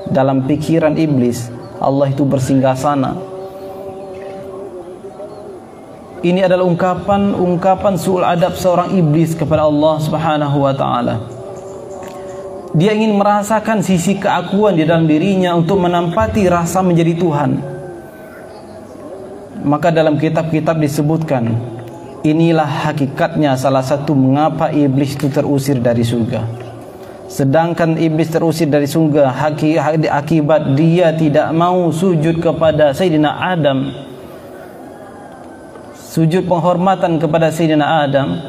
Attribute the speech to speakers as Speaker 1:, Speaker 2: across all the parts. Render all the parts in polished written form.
Speaker 1: dalam pikiran iblis, Allah itu bersinggasana. Ini adalah ungkapan su'ul adab seorang iblis kepada Allah Subhanahu wa taala. Dia ingin merasakan sisi keakuan di dalam dirinya untuk menampati rasa menjadi Tuhan. Maka dalam kitab-kitab disebutkan, inilah hakikatnya salah satu mengapa iblis itu terusir dari surga. Sedangkan iblis terusir dari surga akibat dia tidak mau sujud kepada Sayyidina Adam, sujud penghormatan kepada Sayyidina Adam,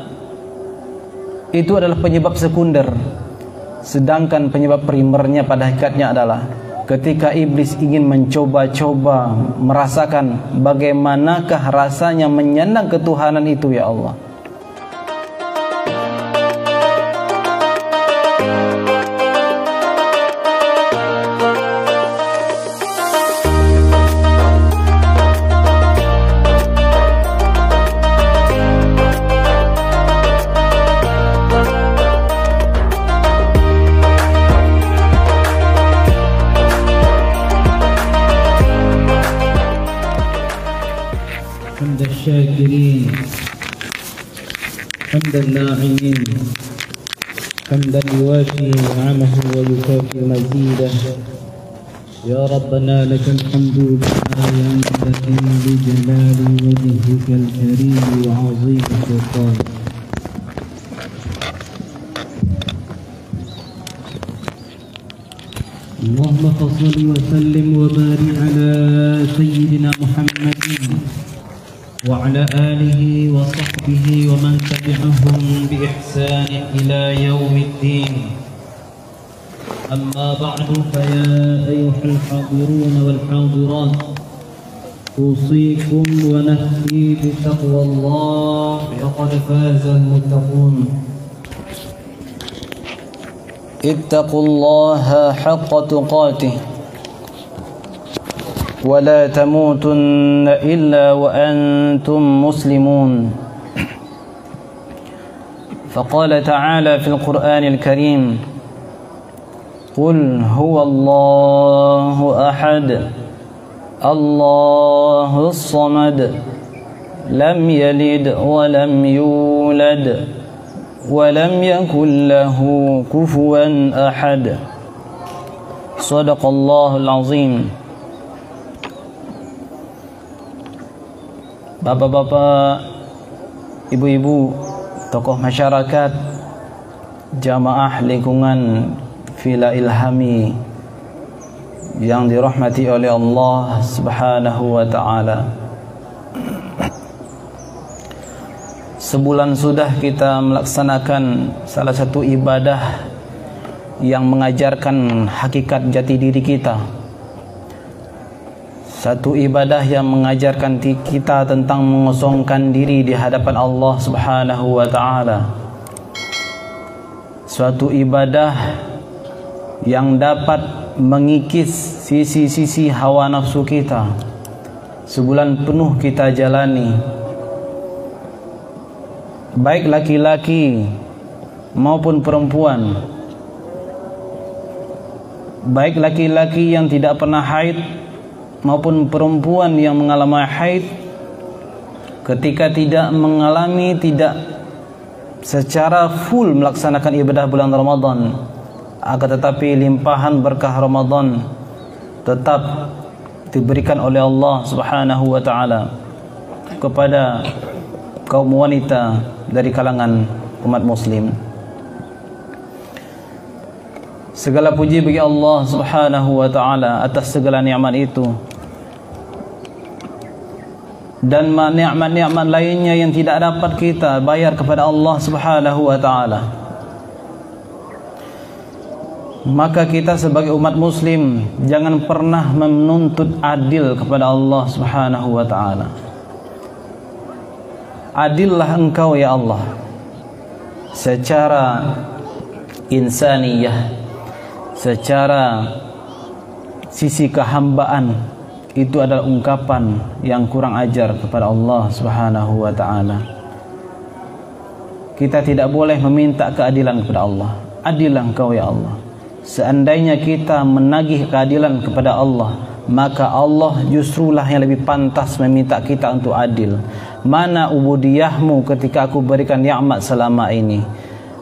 Speaker 1: itu adalah penyebab sekunder. Sedangkan penyebab primernya pada hakikatnya adalah ketika iblis ingin mencoba-coba merasakan bagaimanakah rasanya menyandang ketuhanan itu, ya Allah.
Speaker 2: حمد الشاكرين حمد الناعمين حمدا يوافي نعمه ويكافئ مزيده. يا ربنا لك الحمد بما ينبغي لجلال وجهك الكريم وعظيم سلطانك. اللهم صل وسلم وبارك على سيدنا محمد وعلى آله وصحبه ومن تبعهم بإحسان إلى يوم الدين. أما بعد، فيا أيها الحاضرون والحاضرات، أوصيكم ونفسي بتقوى الله فقد فاز المتقون.
Speaker 1: اتقوا الله حق تقاته ولا تموتن إلا وأنتم مسلمون. فقال تعالى في القرآن الكريم: قل هو الله أحد الله الصمد لم يلد ولم يولد ولم يكن له كفوا أحد. صدق الله العظيم. Bapak-bapak, ibu-ibu, tokoh masyarakat, jamaah lingkungan Villa Ilhami yang dirahmati oleh Allah Subhanahu wa taala. Sebulan sudah kita melaksanakan salah satu ibadah yang mengajarkan hakikat jati diri kita. Satu ibadah yang mengajarkan kita tentang mengosongkan diri di hadapan Allah Subhanahu wa taala. Suatu ibadah yang dapat mengikis sisi-sisi hawa nafsu kita. Sebulan penuh kita jalani, baik laki-laki maupun perempuan, baik laki-laki yang tidak pernah haid maupun perempuan yang mengalami haid. Ketika tidak mengalami, tidak secara full melaksanakan ibadah bulan Ramadan, akan tetapi limpahan berkah Ramadan tetap diberikan oleh Allah Subhanahu wa taala kepada kaum wanita dari kalangan umat muslim. Segala puji bagi Allah Subhanahu wa taala atas segala nikmat itu, dan nikmat-nikmat lainnya yang tidak dapat kita bayar kepada Allah Subhanahu wa taala. Maka kita sebagai umat muslim jangan pernah menuntut adil kepada Allah Subhanahu wa taala. Adillah Engkau ya Allah secara insaniyah, secara sisi kehambaan. Itu adalah ungkapan yang kurang ajar kepada Allah Subhanahu wa taala. Kita tidak boleh meminta keadilan kepada Allah. Adillah Engkau ya Allah. seandainya kita menagih keadilan kepada Allah, maka Allah justrulah yang lebih pantas meminta kita untuk adil. Mana ubudiyahmu ketika aku berikan nikmat selama ini?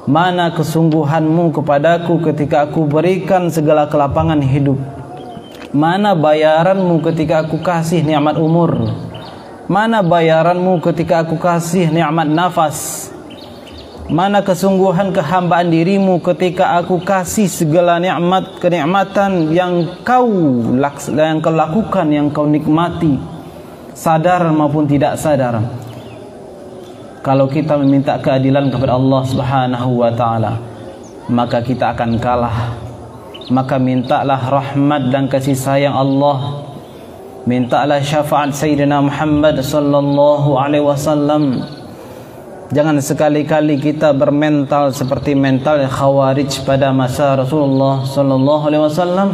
Speaker 1: Mana kesungguhanmu kepadaku ketika aku berikan segala kelapangan hidup? Mana bayaranmu ketika aku kasih nikmat umur? Mana bayaranmu ketika aku kasih nikmat nafas? Mana kesungguhan kehambaan dirimu ketika aku kasih segala nikmat kenikmatan yang kau lakukan, yang kau nikmati, sadar maupun tidak sadar. Kalau kita meminta keadilan kepada Allah Subhanahu wa taala, maka kita akan kalah. Maka mintalah rahmat dan kasih sayang Allah. Mintalah syafaat Sayyidina Muhammad sallallahu alaihi wasallam. Jangan sekali-kali kita bermental seperti mental Khawarij pada masa Rasulullah sallallahu alaihi wasallam.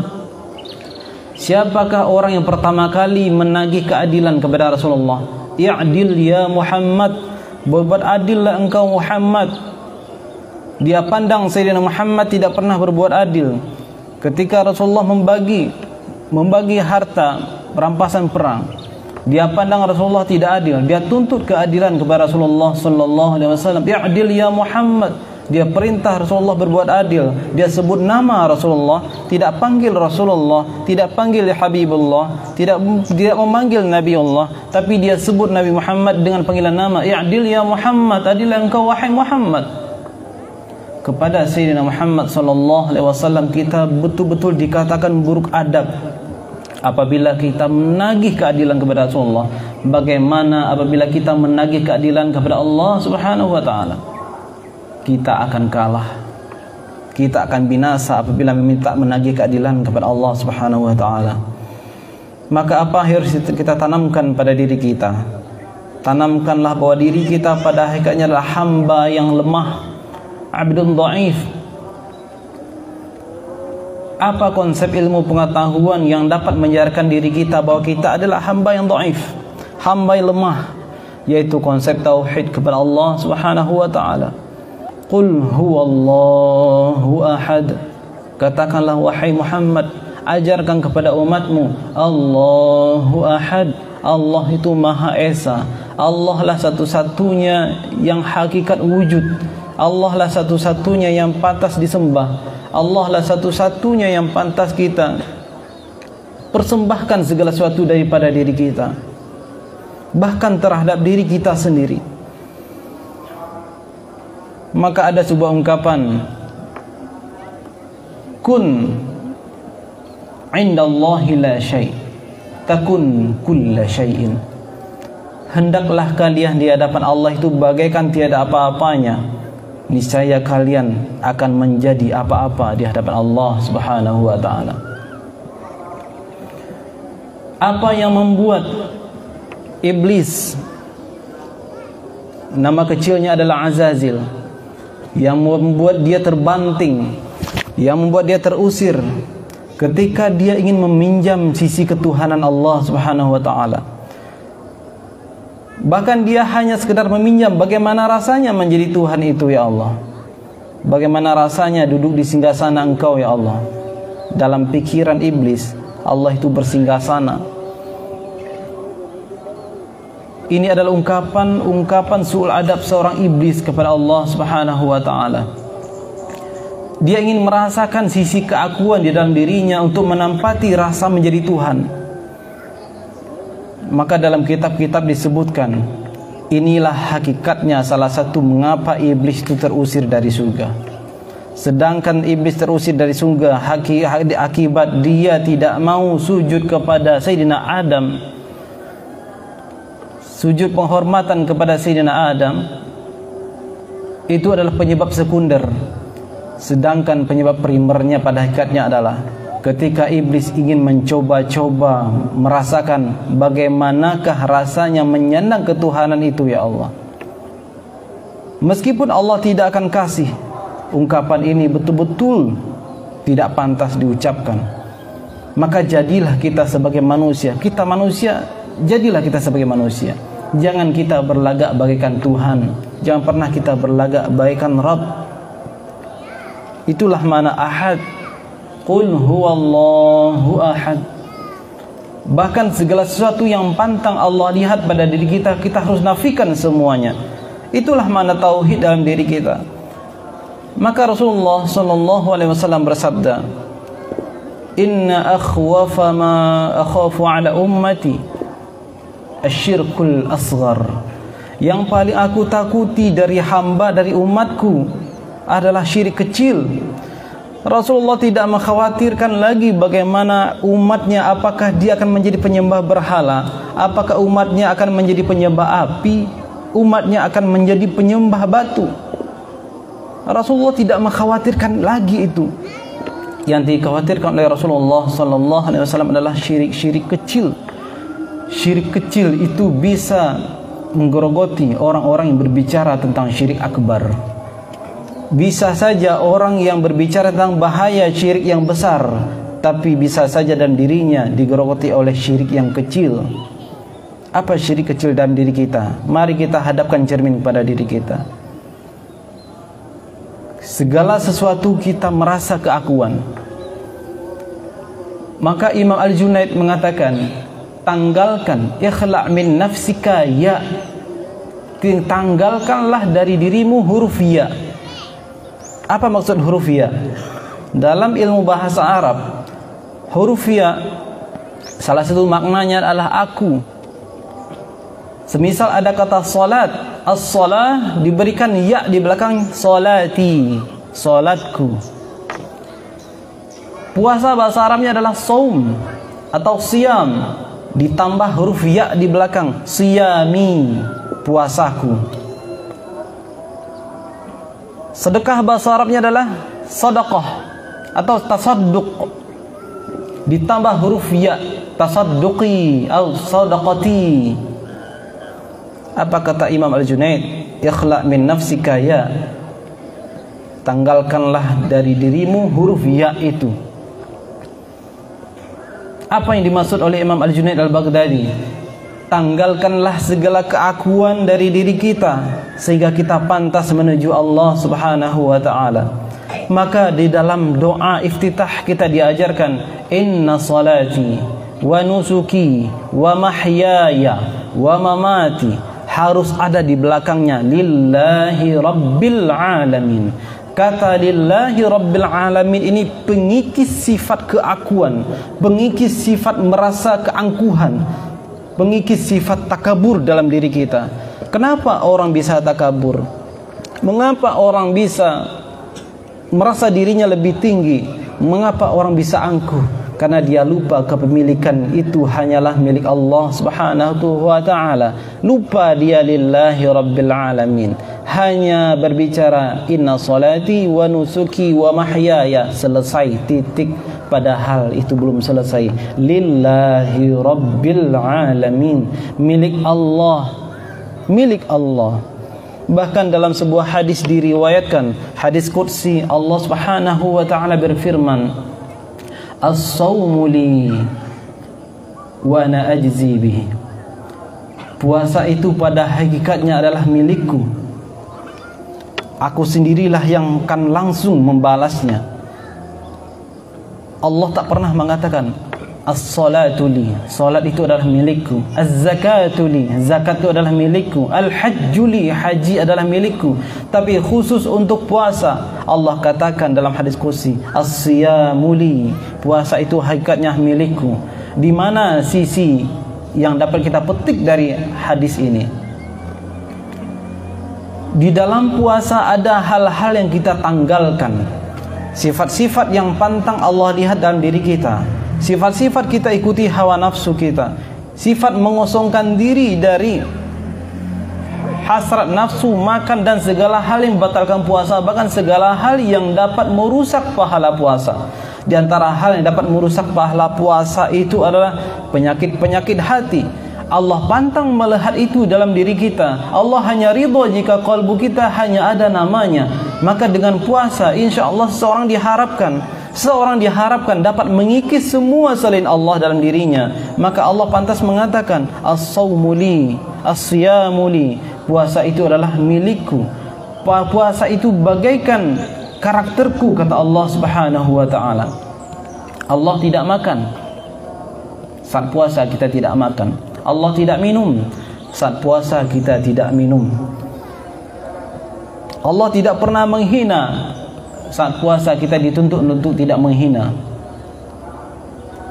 Speaker 1: Siapakah orang yang pertama kali menagih keadilan kepada Rasulullah? I'dil ya Muhammad, berbuat adillah engkau Muhammad. Dia pandang Sayyidina Muhammad tidak pernah berbuat adil. Ketika Rasulullah membagi harta rampasan perang, dia pandang Rasulullah tidak adil. Dia tuntut keadilan kepada Rasulullah sallallahu alaihi wasallam. I'dil ya Muhammad. Dia perintah Rasulullah berbuat adil. Dia sebut nama Rasulullah, tidak panggil Rasulullah, tidak panggil Habibullah, tidak memanggil Nabi Allah, tapi dia sebut Nabi Muhammad dengan panggilan nama. I'dil ya Muhammad, adillah engkau wahai Muhammad. Kepada Sayyidina Muhammad sallallahu alaihi wasallam kita betul-betul dikatakan buruk adab apabila kita menagih keadilan kepada Rasulullah. Bagaimana apabila kita menagih keadilan kepada Allah Subhanahu wa taala? Kita akan kalah. Kita akan binasa apabila meminta menagih keadilan kepada Allah Subhanahu wa taala. Maka apa harus kita tanamkan pada diri kita? Tanamkanlah bahwa diri kita pada hakikatnya adalah hamba yang lemah, abdun dhaif. Apa konsep ilmu pengetahuan yang dapat menyadarkan diri kita bahwa kita adalah hamba yang dhaif, hamba yang lemah? Yaitu konsep tauhid kepada Allah Subhanahu wa taala. Qul huwallahu ahad. Katakanlah wahai Muhammad, ajarkan kepada umatmu, Allahu ahad. Allah itu Maha Esa. Allah lah satu-satunya yang hakikat wujud. Allah lah satu-satunya yang pantas disembah. Allah lah satu-satunya yang pantas kita persembahkan segala sesuatu daripada diri kita, bahkan terhadap diri kita sendiri. Maka ada sebuah ungkapan, kun indallahi la syai' takun kulla syai'in. Hendaklah kalian di hadapan Allah itu bagaikan tiada apa-apanya, niscaya kalian akan menjadi apa-apa di hadapan Allah Subhanahu wa taala. Apa yang membuat iblis, nama kecilnya adalah Azazil, yang membuat dia terbanting, yang membuat dia terusir ketika dia ingin meminjam sisi ketuhanan Allah Subhanahu wa taala? Bahkan dia hanya sekedar meminjam. Bagaimana rasanya menjadi Tuhan itu ya Allah? Bagaimana rasanya duduk di singgasana engkau ya Allah? Dalam pikiran iblis, Allah itu bersinggasana. Ini adalah ungkapan su'ul adab seorang iblis kepada Allah Subhanahu wa taala. Dia ingin merasakan sisi keakuan di dalam dirinya untuk menampati rasa menjadi Tuhan. Maka dalam kitab-kitab disebutkan, inilah hakikatnya salah satu mengapa iblis itu terusir dari surga. Sedangkan iblis terusir dari surga akibat dia tidak mau sujud kepada Sayyidina Adam, sujud penghormatan kepada Sayyidina Adam. Itu adalah penyebab sekunder. Sedangkan penyebab primernya pada hakikatnya adalah ketika iblis ingin mencoba-coba merasakan bagaimanakah rasanya menyandang ketuhanan itu ya Allah. Meskipun Allah tidak akan kasih, ungkapan ini betul-betul tidak pantas diucapkan. Maka jadilah kita sebagai manusia. Kita manusia, jadilah kita sebagai manusia. Jangan kita berlagak bagaikan Tuhan. Jangan pernah kita berlagak bagaikan Rabb. Itulah mana ahad. Qul huwallahu ahad. Bahkan segala sesuatu yang pantang Allah lihat pada diri kita, kita harus nafikan semuanya. Itulah makna tauhid dalam diri kita. Maka Rasulullah sallallahu alaihi wasallam bersabda, "Inna akhwafa ma akhafu ala ummati asyirkul asghar." Yang paling aku takuti dari hamba, dari umatku adalah syirik kecil. Rasulullah tidak mengkhawatirkan lagi bagaimana umatnya, apakah dia akan menjadi penyembah berhala, apakah umatnya akan menjadi penyembah api, umatnya akan menjadi penyembah batu. Rasulullah tidak mengkhawatirkan lagi itu. Yang dikhawatirkan oleh Rasulullah sallallahu alaihi wasallam adalah syirik kecil. Syirik kecil itu bisa menggerogoti orang-orang yang berbicara tentang syirik akbar. Bisa saja orang yang berbicara tentang bahaya syirik yang besar, tapi bisa saja dalam dirinya digerogoti oleh syirik yang kecil. Apa syirik kecil dalam diri kita? Mari kita hadapkan cermin kepada diri kita. Segala sesuatu kita merasa keakuan. Maka Imam Al-Junaid mengatakan, tanggalkan, ikhla' min nafsika ya. Tanggalkanlah dari dirimu huruf ya. Apa maksud huruf ya? Dalam ilmu bahasa Arab, huruf ya salah satu maknanya adalah aku. Semisal ada kata salat, as-salah diberikan ya di belakang salati, salatku. Puasa bahasa Arabnya adalah saum atau siyam, ditambah huruf ya di belakang, siyami, puasaku. Sedekah bahasa Arabnya adalah sadaqah atau tasadduq, ditambah huruf ya, tasadduqi atau sadaqati. Apa kata Imam Al-Junaid? Ikhla' min nafsika ya. Tanggalkanlah dari dirimu huruf ya itu. Apa yang dimaksud oleh Imam Al-Junaid Al-Baghdadi? Tanggalkanlah segala keakuan dari diri kita sehingga kita pantas menuju Allah Subhanahu wa taala. Maka di dalam doa iftitah kita diajarkan, inna salati wa nusuki wa mahyaya wa mamati, harus ada di belakangnya lillahi rabbil alamin. Kata lillahi rabbil alamin ini pengikis sifat keakuan, pengikis sifat merasa keangkuhan, pengikis sifat takabur dalam diri kita. Kenapa orang bisa takabur? Mengapa orang bisa merasa dirinya lebih tinggi? Mengapa orang bisa angkuh? Karena dia lupa kepemilikan itu hanyalah milik Allah Subhanahu wa ta'ala. Lupa dia lillahi rabbil alamin. Hanya berbicara inna salati wa nusuki wa mahyaya, selesai, titik. Padahal itu belum selesai. Lillahi rabbil alamin, milik Allah, milik Allah. Bahkan dalam sebuah hadis diriwayatkan, hadis qudsi, Allah Subhanahu wa ta'ala berfirman, as-sawmu li wa ana ajzi bihi. Puasa itu pada hakikatnya adalah milikku. Aku sendirilah yang akan langsung membalasnya. Allah tak pernah mengatakan as-salatu li, salat itu adalah milikku. Az-zakatu li, zakat itu adalah milikku. Al-hajju li, haji adalah milikku. Tapi khusus untuk puasa, Allah katakan dalam hadis qudsi, as-siyamu li, puasa itu hakikatnya milikku. Di mana sisi yang dapat kita petik dari hadis ini? Di dalam puasa ada hal-hal yang kita tanggalkan, sifat-sifat yang pantang Allah lihat dalam diri kita, sifat-sifat kita ikuti hawa nafsu kita, sifat mengosongkan diri dari hasrat nafsu makan dan segala hal yang membatalkan puasa, bahkan segala hal yang dapat merusak pahala puasa. Di antara hal yang dapat merusak pahala puasa itu adalah penyakit-penyakit hati. Allah pantang melihat itu dalam diri kita. Allah hanya ridha jika kalbu kita hanya ada namanya. Maka dengan puasa insya Allah seorang diharapkan dapat mengikis semua selain Allah dalam dirinya. Maka Allah pantas mengatakan as-sawmu li, as-siyamu li, puasa itu adalah milikku. Puasa itu bagaikan karakterku, kata Allah Subhanahu wa ta'ala. Allah tidak makan, saat puasa kita tidak makan. Allah tidak minum, saat puasa kita tidak minum. Allah tidak pernah menghina, saat puasa kita dituntut untuk tidak menghina.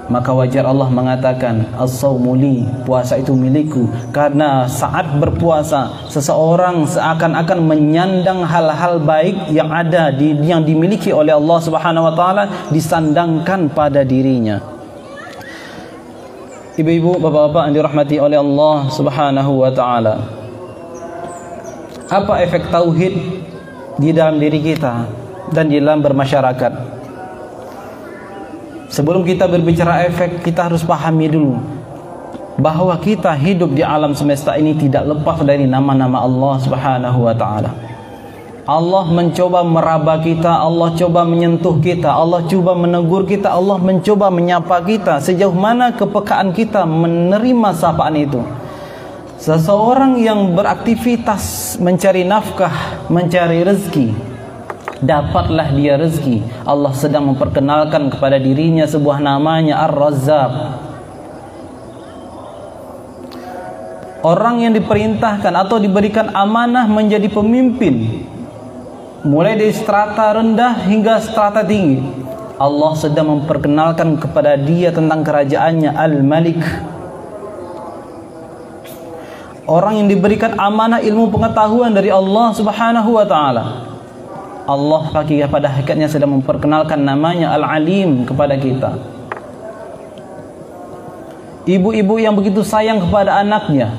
Speaker 1: Maka wajar Allah mengatakan as-saumu li, puasa itu milikku. Karena saat berpuasa seseorang seakan-akan menyandang hal-hal baik yang ada yang dimiliki oleh Allah Subhanahu wa taala, disandangkan pada dirinya. Ibu-ibu, bapak-bapak yang dirahmati oleh Allah Subhanahu wa taala, apa efek tauhid di dalam diri kita dan di dalam bermasyarakat? Sebelum kita berbicara efek, kita harus pahami dulu bahwa kita hidup di alam semesta ini tidak lepas dari nama-nama Allah Subhanahu wa taala. Allah mencoba meraba kita, Allah coba menyentuh kita, Allah coba menegur kita, Allah mencoba menyapa kita. Sejauh mana kepekaan kita menerima sapaan itu? Seseorang yang beraktivitas mencari nafkah, mencari rezeki, dapatlah dia rezeki. Allah sedang memperkenalkan kepada dirinya sebuah namanya Ar-Razzaq. Orang yang diperintahkan atau diberikan amanah menjadi pemimpin, mulai dari strata rendah hingga strata tinggi, Allah sedang memperkenalkan kepada dia tentang kerajaannya Al-Malik. Orang yang diberikan amanah ilmu pengetahuan dari Allah Subhanahu wa taala, Allah pada hakikatnya sedang memperkenalkan namanya Al-Alim kepada kita. Ibu-ibu yang begitu sayang kepada anaknya,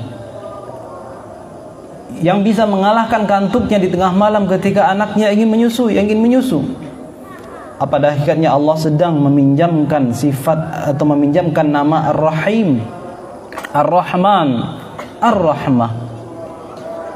Speaker 1: yang bisa mengalahkan kantuknya di tengah malam ketika anaknya ingin menyusu. Pada hakikatnya Allah sedang meminjamkan sifat atau meminjamkan nama Ar-Rahim, Ar-Rahman, Ar-Rahmah.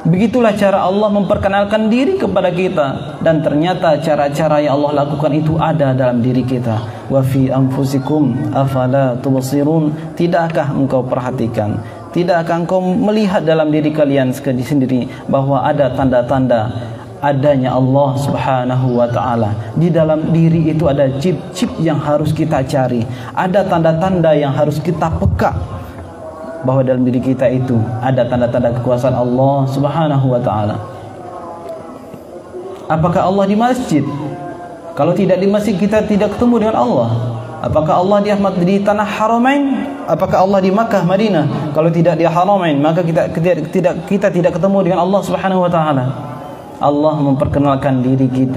Speaker 1: Begitulah cara Allah memperkenalkan diri kepada kita, dan ternyata cara-cara yang Allah lakukan itu ada dalam diri kita. Wa fi anfusikum afala tubsirun, tidakkah engkau perhatikan, tidakkah engkau melihat dalam diri kalian sendiri bahwa ada tanda-tanda adanya Allah Subhanahu wa taala. Di dalam diri itu ada chip-chip yang harus kita cari, ada tanda-tanda yang harus kita peka bahwa dalam diri kita itu ada tanda-tanda kekuasaan Allah Subhanahu wa taala. Apakah Allah di masjid? Kalau tidak di masjid, kita tidak ketemu dengan Allah. Apakah Allah di tanah Haramain? Apakah Allah di Makkah, Madinah? Kalau tidak di Haramain, maka kita tidak ketemu dengan Allah Subhanahu wa taala. Allah memperkenalkan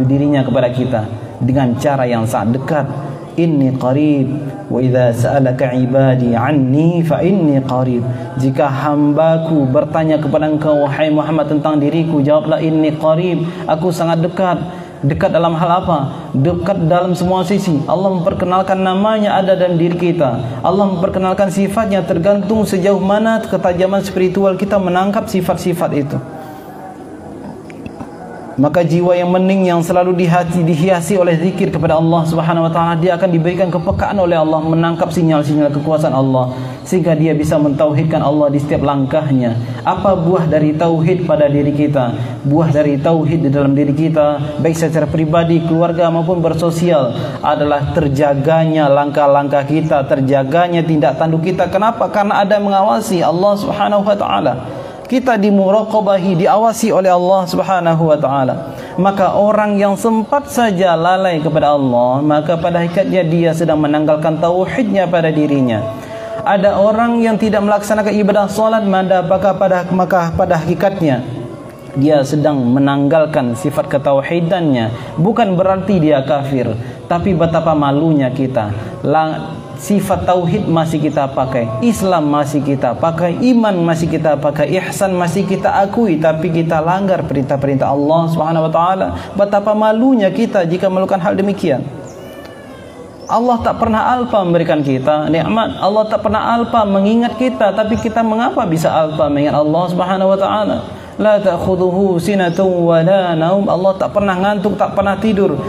Speaker 1: dirinya kepada kita dengan cara yang sangat dekat. Inni qarib wa idza sa'alaka ibadi anni fa inni qarib. Jika hambaku bertanya kepada engkau wahai Muhammad tentang diriku, jawablah inni qarib, aku sangat dekat. Dekat dalam hal apa? Dekat dalam semua sisi. Allah memperkenalkan namanya ada dalam diri kita. Allah memperkenalkan sifatnya, tergantung sejauh mana ketajaman spiritual kita menangkap sifat-sifat itu. Maka jiwa yang mening, yang selalu dihiasi oleh zikir kepada Allah Subhanahu wa taala, dia akan diberikan kepekaan oleh Allah menangkap sinyal-sinyal kekuasaan Allah, sehingga dia bisa mentauhidkan Allah di setiap langkahnya. Apa buah dari tauhid pada diri kita? Buah dari tauhid di dalam diri kita, baik secara pribadi, keluarga maupun bersosial, adalah terjaganya langkah-langkah kita, terjaganya tindak tanduk kita. Kenapa? Karena ada mengawasi Allah Subhanahu wa taala. Kita dimuraqabahi, diawasi oleh Allah Subhanahu wa taala. Maka orang yang sempat saja lalai kepada Allah, maka pada hakikatnya dia sedang menanggalkan tauhidnya pada dirinya. Ada orang yang tidak melaksanakan ibadah salat, maka pada hakikatnya dia sedang menanggalkan sifat ketauhidannya. Bukan berarti dia kafir, tapi betapa malunya kita. Sifat tauhid masih kita pakai, Islam masih kita pakai, iman masih kita pakai, ihsan masih kita akui, tapi kita langgar perintah-perintah Allah Subhanahu wa taala. Betapa malunya kita jika melakukan hal demikian. Allah tak pernah alpa memberikan kita nikmat, Allah tak pernah alpa mengingat kita, tapi kita mengapa bisa alpa mengingat Allah Subhanahu wa taala? La ta'khudhuhu sinatun wa la naum. Allah tak pernah ngantuk, tak pernah tidur.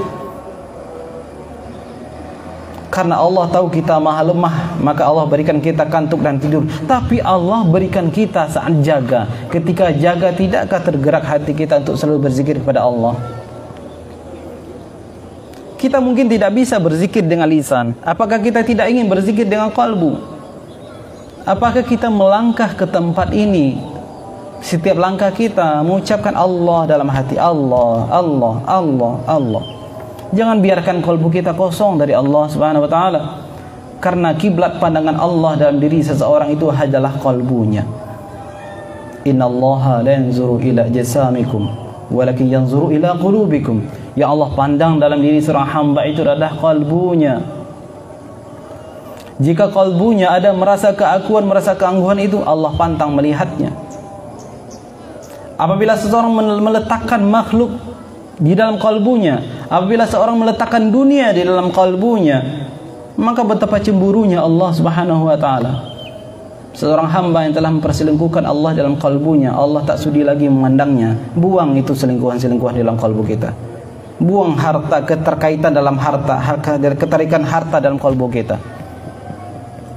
Speaker 1: Karena Allah tahu kita maha lemah, maka Allah berikan kita kantuk dan tidur. Tapi Allah berikan kita saat jaga. Ketika jaga, tidakkah tergerak hati kita untuk selalu berzikir kepada Allah? kita mungkin tidak bisa berzikir dengan lisan. Apakah kita tidak ingin berzikir dengan kalbu? Apakah kita melangkah ke tempat ini, setiap langkah kita mengucapkan Allah dalam hati, Allah, Allah, Allah, Allah. Jangan biarkan kalbu kita kosong dari Allah Subhanahu wa taala. Karena kiblat pandangan Allah dalam diri seseorang itu adalah kalbunya. Innallaha la yanzuru ila jasamikum walakin yanzuru ila qulubikum. Ya Allah pandang dalam diri seorang hamba itu adalah kalbunya. Jika kalbunya ada merasa keakuan, merasa keangguhan, itu Allah pantang melihatnya. Apabila seseorang meletakkan makhluk di dalam kalbunya, apabila seorang meletakkan dunia di dalam kalbunya, maka betapa cemburunya Allah Subhanahu wa taala. Seorang hamba yang telah memperselingkuhkan Allah dalam kalbunya, Allah tak sudi lagi memandangnya. Buang itu selingkuhan-selingkuhan dalam kalbu kita. Buang harta, keterkaitan dalam harta, keterikatan harta dalam kalbu kita.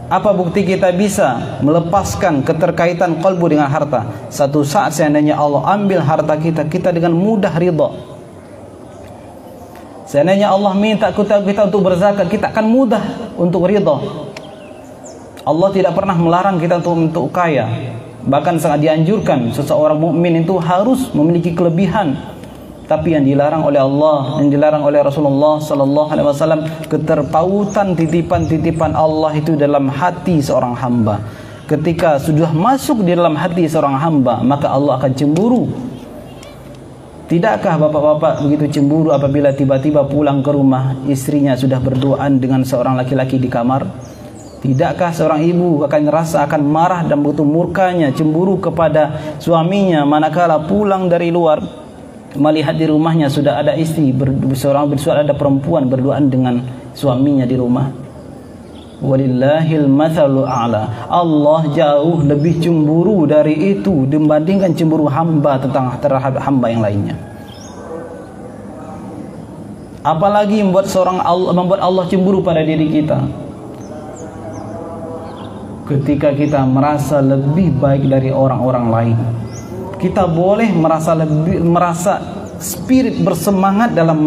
Speaker 1: Apa bukti kita bisa melepaskan keterkaitan kalbu dengan harta? Satu saat seandainya Allah ambil harta kita, kita dengan mudah ridha. Seandainya Allah minta kita untuk berzakat, kita akan mudah untuk ridha. Allah tidak pernah melarang kita untuk kaya. Bahkan sangat dianjurkan seseorang mukmin itu harus memiliki kelebihan. Tapi yang dilarang oleh Allah, yang dilarang oleh Rasulullah sallallahu alaihi wasallam, keterpautan titipan-titipan Allah itu dalam hati seorang hamba. Ketika sudah masuk di dalam hati seorang hamba, maka Allah akan cemburu. Tidakkah bapak-bapak begitu cemburu apabila tiba-tiba pulang ke rumah istrinya sudah berduaan dengan seorang laki-laki di kamar? Tidakkah seorang ibu akan akan marah dan begitu murkanya, cemburu kepada suaminya manakala pulang dari luar melihat di rumahnya sudah ada istri, ada perempuan berduaan dengan suaminya di rumah? Walillahil mathalul a'la. Allah jauh lebih cemburu dari itu dibandingkan cemburu hamba terhadap hamba yang lainnya. Apalagi membuat Allah cemburu pada diri kita. Ketika kita merasa lebih baik dari orang-orang lain, kita boleh merasa spirit bersemangat dalam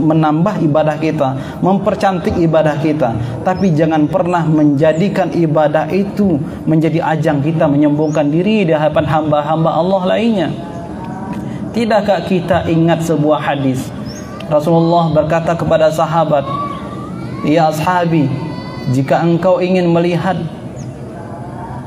Speaker 1: menambah ibadah kita, mempercantik ibadah kita. Tapi jangan pernah menjadikan ibadah itu menjadi ajang kita menyombongkan diri di hadapan hamba-hamba Allah lainnya. Tidakkah kita ingat sebuah hadis? Rasulullah berkata kepada sahabat, "Ya ashabi, jika engkau ingin melihat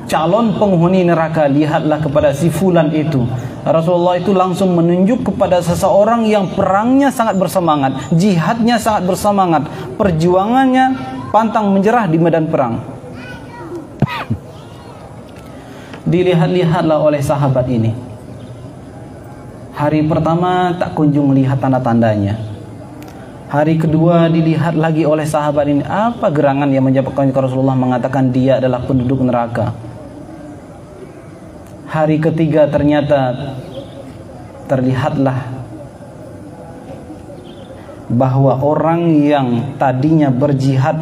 Speaker 1: calon penghuni neraka, lihatlah kepada si fulan itu." Rasulullah itu langsung menunjuk kepada seseorang yang perangnya sangat bersemangat, jihadnya sangat bersemangat, perjuangannya pantang menyerah di medan perang. Dilihat-lihatlah oleh sahabat ini. Hari pertama tak kunjung melihat tanda-tandanya. Hari kedua dilihat lagi oleh sahabat ini. Apa gerangan yang menyebabkan Rasulullah mengatakan dia adalah penduduk neraka? Hari ketiga ternyata terlihatlah bahwa orang yang tadinya berjihad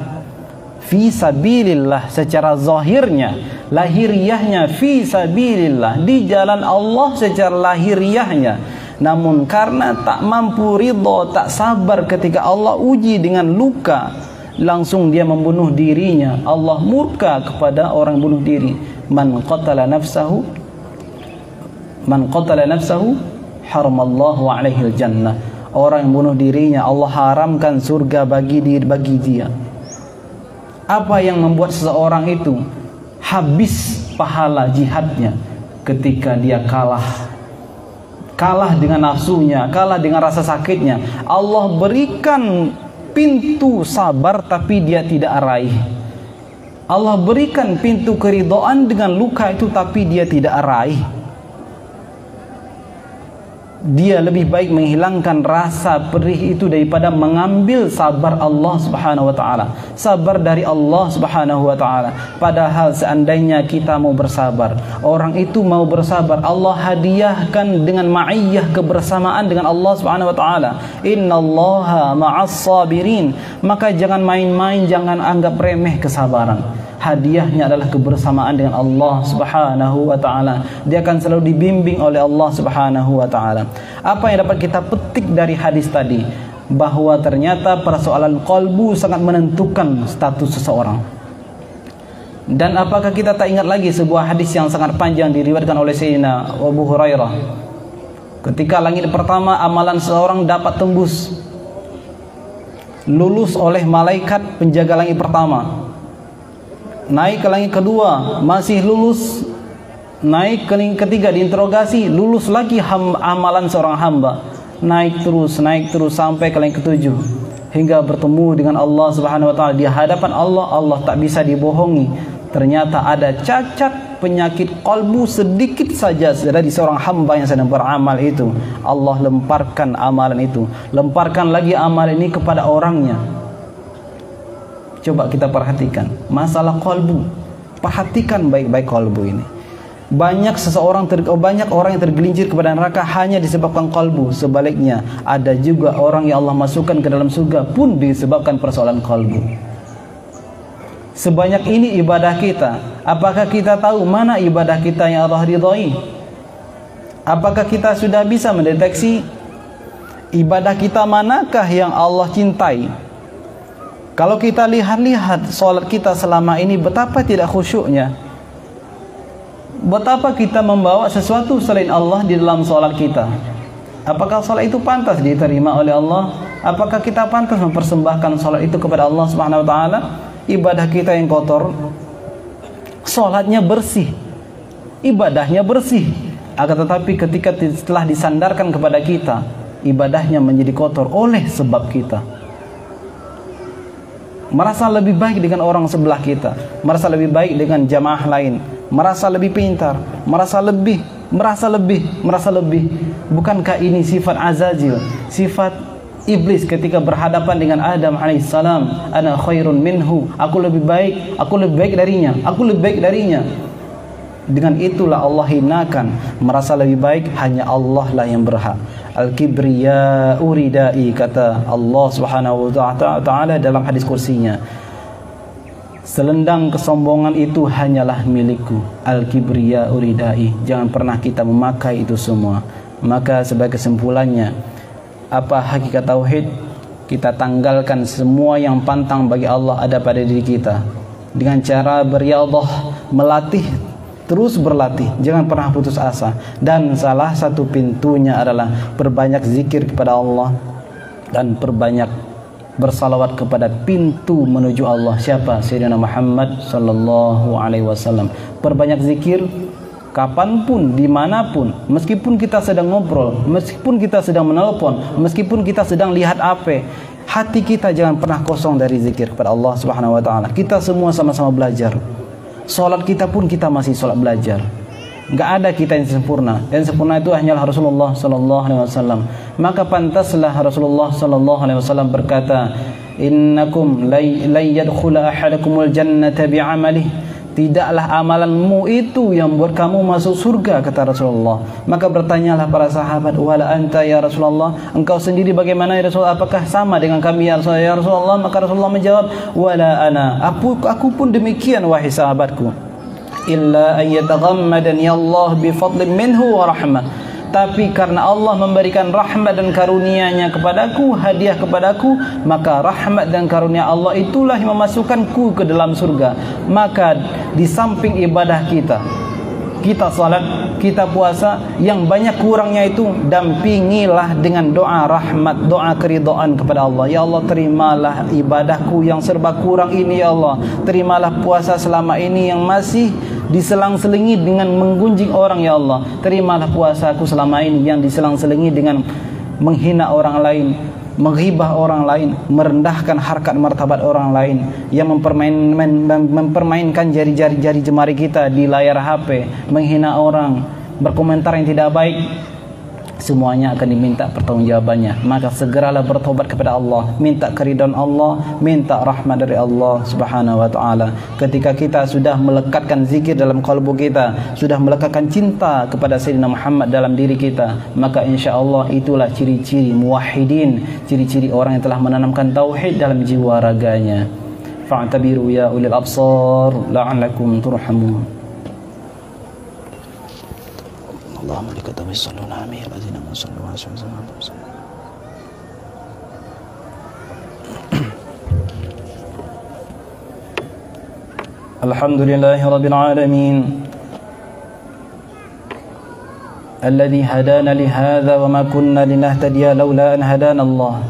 Speaker 1: fi sabilillah secara zahirnya, lahiriahnya fi sabilillah, di jalan Allah secara lahiriahnya, namun karena tak mampu ridha, tak sabar ketika Allah uji dengan luka, langsung dia membunuh dirinya. Allah murka kepada orang bunuh diri. Man qatala nafsahu haramallahu alaihi jannah. Orang yang bunuh dirinya, Allah haramkan surga bagi dia. Apa yang membuat seseorang itu habis pahala jihadnya? Ketika dia kalah dengan nafsunya, kalah dengan rasa sakitnya. Allah berikan pintu sabar tapi dia tidak raih. Allah berikan pintu keridhaan dengan luka itu tapi dia tidak raih. Dia lebih baik menghilangkan rasa perih itu daripada mengambil sabar Allah Subhanahu wa taala, sabar dari Allah Subhanahu wa taala. Padahal seandainya kita mau bersabar, orang itu mau bersabar, Allah hadiahkan dengan ma'iyah, kebersamaan dengan Allah Subhanahu wa taala. Innallaha ma'as sabirin. Maka jangan main-main, jangan anggap remeh kesabaran. Hadiahnya adalah kebersamaan dengan Allah Subhanahu wa taala. Dia akan selalu dibimbing oleh Allah Subhanahu wa taala. Apa yang dapat kita petik dari hadis tadi? bahwa ternyata persoalan qalbu sangat menentukan status seseorang. Dan apakah kita tak ingat lagi sebuah hadis yang sangat panjang diriwayatkan oleh Sayyidina Abu Hurairah, ketika langit pertama amalan seorang dapat tembus, lulus oleh malaikat penjaga langit pertama, naik ke langit kedua masih lulus, naik ke langit ketiga diinterogasi, lulus lagi amalan seorang hamba, naik terus sampai ke langit ketujuh, hingga bertemu dengan Allah Subhanahu wa taala. Di hadapan Allah, Allah tak bisa dibohongi. Ternyata ada cacat penyakit qalbu sedikit saja dari seorang hamba yang sedang beramal itu. Allah lemparkan amalan itu, lemparkan lagi amalan ini kepada orangnya. Coba kita perhatikan masalah qalbu. Perhatikan baik-baik qalbu ini. Banyak orang yang tergelincir kepada neraka hanya disebabkan qalbu. Sebaliknya, ada juga orang yang Allah masukkan ke dalam surga pun disebabkan persoalan qalbu. Sebanyak ini ibadah kita, apakah kita tahu mana ibadah kita yang Allah ridhai? Apakah kita sudah bisa mendeteksi ibadah kita manakah yang Allah cintai? Kalau kita lihat salat kita selama ini, betapa tidak khusyuknya, betapa kita membawa sesuatu selain Allah di dalam salat kita. Apakah salat itu pantas diterima oleh Allah? Apakah kita pantas mempersembahkan salat itu kepada Allah Subhanahu wa taala? Ibadah kita yang kotor, salatnya bersih, ibadahnya bersih, akan tetapi ketika setelah disandarkan kepada kita, ibadahnya menjadi kotor oleh sebab kita merasa lebih baik dengan orang sebelah kita, merasa lebih baik dengan jamaah lain, merasa lebih pintar, merasa lebih. Bukankah ini sifat azazil, sifat iblis ketika berhadapan dengan Adam alaihissalam? Ana khairun minhu, aku lebih baik darinya. Dengan itulah Allah hinakan, merasa lebih baik hanya Allah lah yang berhak. Al-kibriya uridai, kata Allah Subhanahu wa taala dalam hadis kursinya, selendang kesombongan itu hanyalah milikku. Al-kibriya uridai, jangan pernah kita memakai itu semua. Maka sebagai kesimpulannya, apa hakikat tauhid? Kita tanggalkan semua yang pantang bagi Allah ada pada diri kita dengan cara beriadah, melatih, terus berlatih, jangan pernah putus asa. Dan salah satu pintunya adalah perbanyak zikir kepada Allah dan perbanyak bersalawat kepada pintu menuju Allah. Siapa? Sayyidina Muhammad sallallahu alaihi wasallam. Perbanyak zikir kapanpun, dimanapun, meskipun kita sedang ngobrol, meskipun kita sedang menelpon, meskipun kita sedang lihat HP, hati kita jangan pernah kosong dari zikir kepada Allah Subhanahu wa taala. Kita semua sama-sama belajar. Salat kita pun kita masih salat belajar. Enggak ada kita yang sempurna. Yang sempurna itu hanyalah Rasulullah sallallahu alaihi wasallam. Maka pantaslah Rasulullah sallallahu alaihi wasallam berkata, "Innakum la yadkhula ahadakumul jannata bi'amalihi." Tidaklah amalanmu itu yang buat kamu masuk surga, kata Rasulullah. Maka bertanyalah para sahabat, wala anta ya Rasulullah, engkau sendiri bagaimana ya Rasulullah, apakah sama dengan kami ya Rasulullah? Maka Rasulullah menjawab, wala ana, aku pun demikian wahai sahabatku, illa an yataghammadani Allah bi fadlin minhu wa rahmah. Tapi karena Allah memberikan rahmat dan karunia-Nya kepadaku, hadiah kepadaku, maka rahmat dan karunia Allah itulah yang memasukkanku ke dalam surga. Maka di samping ibadah kita salat, kita puasa, yang banyak kurangnya itu dampingilah dengan doa rahmat, doa keridhaan kepada Allah. Ya Allah, terimalah ibadahku yang serba kurang ini ya Allah. Terimalah puasa selama ini yang masih diselang-selingi dengan menggunjing orang ya Allah. Terimalah puasaku selama ini yang diselang-selingi dengan menghina orang lain, menghibah orang lain, merendahkan harkat martabat orang lain, yang mempermainkan jari-jari jemari kita di layar HP, menghina orang, berkomentar yang tidak baik. Semuanya akan diminta pertanggungjawabannya. Maka segeralah bertobat kepada Allah, minta keridhaan Allah, minta rahmat dari Allah Subhanahu wa taala. Ketika kita sudah melekatkan zikir dalam kalbu kita, sudah melekatkan cinta kepada Sayyidina Muhammad dalam diri kita, maka insyaallah itulah ciri-ciri muwahhidin, ciri-ciri orang yang telah menanamkan tauhid dalam jiwa raganya. Fa'tabiru ya ulil absar la'allakum turhamun. Allahumma lakatawi sallallahu alaihi wa sallam wa sallam. Alhamdulillahi Rabbil Alamin Alladhi hadana lihadha wa ma kunna linahtadiya lawla an hadana Allah.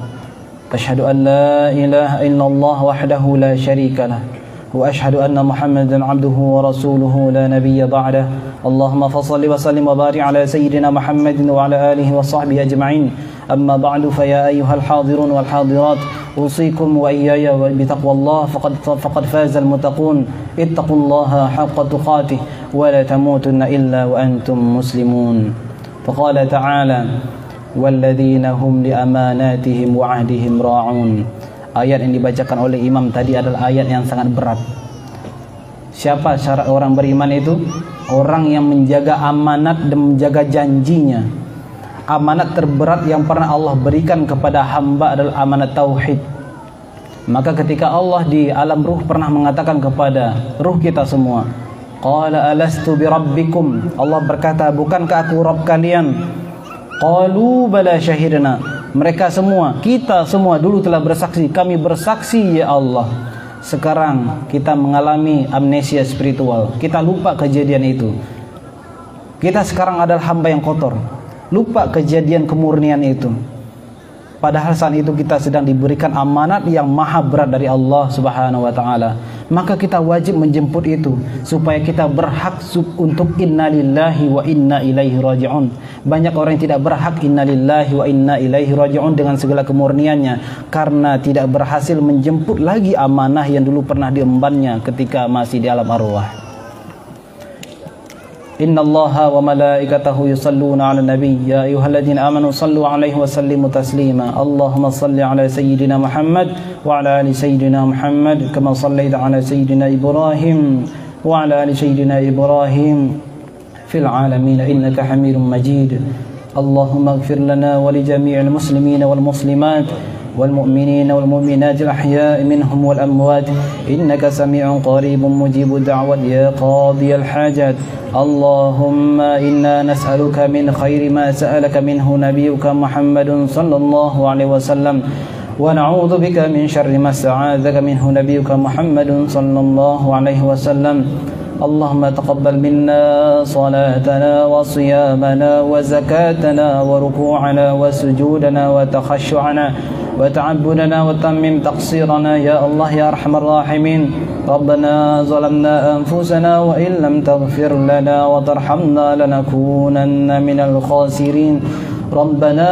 Speaker 1: Ashhadu an la ilaha illallah wahdahu la sharika lah wa ashhadu anna Muhammadan abduhu wa rasuluhu la nabiyya ba'dah. Allahumma fassalli wa sallim wa barik ala sayyidina Muhammadin wa ala alihi wa sahbihi ajma'in. Amma ba'du fa ya ayyuhal hadirun wal hadirat usikum wa iyaya wa bitaqwallah faqad faza al muttaqun. Ittaqullaha haqqa tuqatih wa la tamutunna illa wa antum muslimun. Faqala ta'ala walladzina hum li amanatihim wa ahdihim ra'un. Ayat yang dibacakan oleh imam tadi adalah ayat yang sangat berat. Siapa syarat orang beriman itu? Orang yang menjaga amanat dan menjaga janjinya. Amanat terberat yang pernah Allah berikan kepada hamba adalah amanat tauhid. Maka ketika Allah di alam ruh pernah mengatakan kepada ruh kita semua, qala alastu birabbikum, Allah berkata, bukankah aku Rabb kalian? Qalu bala syahidna, mereka semua, kita semua dulu telah bersaksi, kami bersaksi ya Allah. Sekarang kita mengalami amnesia spiritual, kita lupa kejadian itu. Kita sekarang adalah hamba yang kotor, lupa kejadian kemurnian itu. Padahal saat itu kita sedang diberikan amanat yang maha berat dari Allah Subhanahu wa ta'ala. Maka kita wajib menjemput itu supaya kita berhak untuk innalillahi wa inna ilaihi raji'un. Banyak orang yang tidak berhak innalillahi wa inna ilaihi raji'un dengan segala kemurniannya karena tidak berhasil menjemput lagi amanah yang dulu pernah diembannya ketika masih di alam arwah. Innallaha wa malaikatahu yusalluna 'alan nabiy ya ayyuhalladzina amanu sallu 'alaihi wa sallimu taslima. Allahumma salli 'ala sayyidina Muhammad wa 'ala ali sayyidina Muhammad kama sallaita 'ala sayyidina Ibrahim wa 'ala ali sayyidina Ibrahim fil 'alamin innaka Hamidum Majid. Allahumma ighfir lana wa li jami'il muslimina wal muslimat والمؤمنين والمؤمنات الأحياء منهم والأموات إنك سميع قريب مجيب الدعوات يا قاضي الحاجات. اللهم إنا نسألك من خير ما سألك منه نبيك محمد صلى الله عليه وسلم ونعوذ بك من شر ما استعاذك منه نبيك محمد صلى الله عليه وسلم. اللهم تقبل منا صلاتنا وصيامنا وزكاتنا وركوعنا وسجودنا وتخشعنا وتعبدنا وتمم تقصيرنا يا الله يا أرحم الراحمين. ربنا ظلمنا أنفسنا وإن لم تغفر لنا وترحمنا لنكونن من الخاسرين. ربنا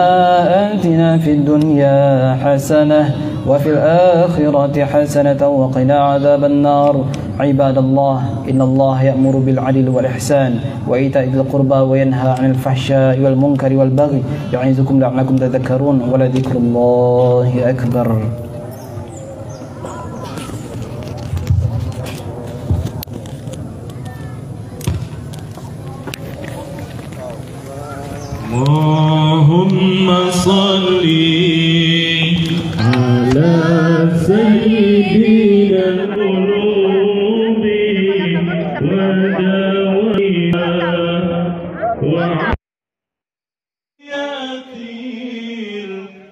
Speaker 1: آتنا في الدنيا حسنة وفي الآخرة حسنة وقنا عذاب النار. عباد الله إن الله يأمر بالعدل والإحسان وإيتاء ذي القربى وينهى عن الفحشاء والمنكر والبغي يعظكم لعلكم تذكرون ولذكر الله أكبر.
Speaker 3: اللهم صل على سيدنا القلوب ودوائها وعافية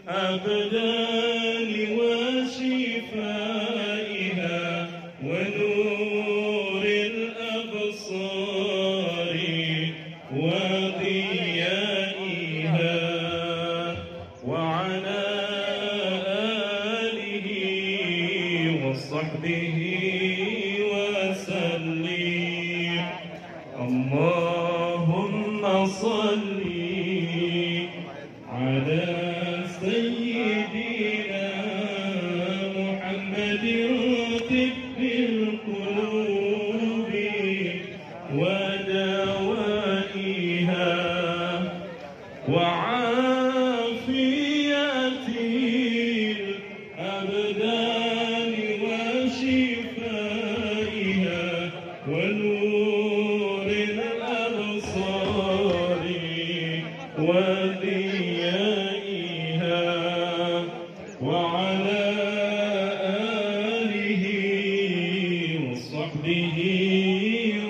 Speaker 3: الأبدان وشفائها ونور الأبصار وضيائها وعلى آله وصحبه وسلم. اللهم صل على سيدنا محمد طب القلوب ودوائها وعافية الأبدان وشفائها ونور الأبصار وضيائها وعلى آله وصحبه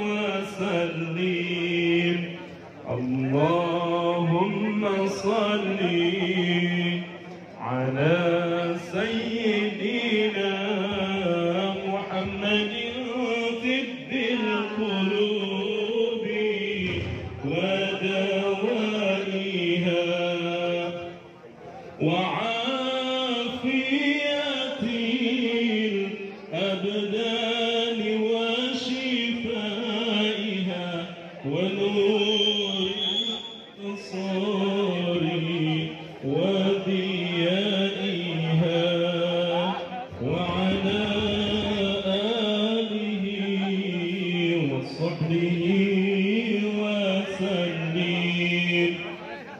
Speaker 3: وسلم. اللهم صل على سيدنا محمد طب وصحبه وسلم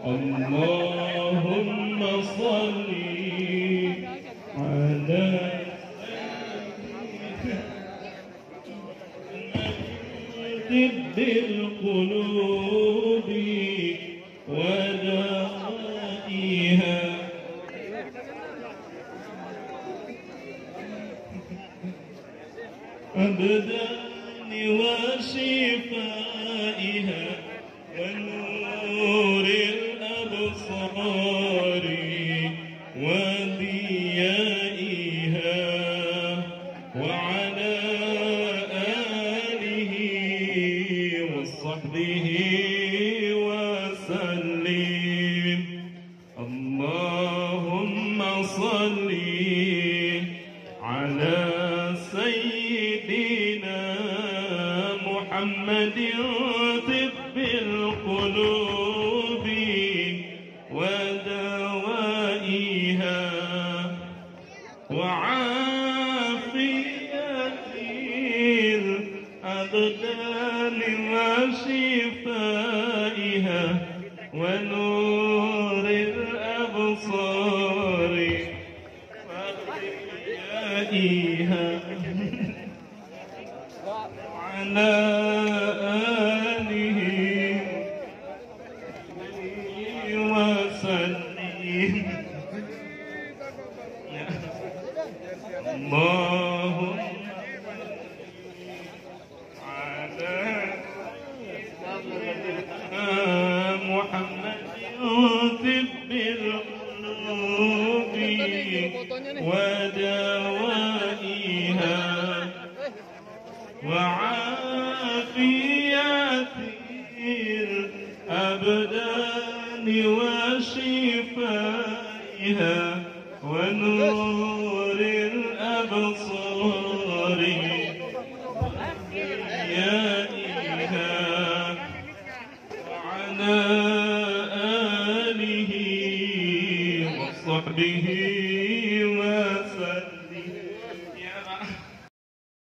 Speaker 3: اللهم صل على طب القلوب ودوائها أبدان وشفائها ونور الأبصار وضيائها وعلى آله وصحبه وسلم اللهم صل على سيدنا محمد طب القلوب ودوائها وعافية الأبدان وشفائها ونور الأبصار وضيائها وعلى آله وسلم اللهم على محمد طب القلوب ودوائها وعافية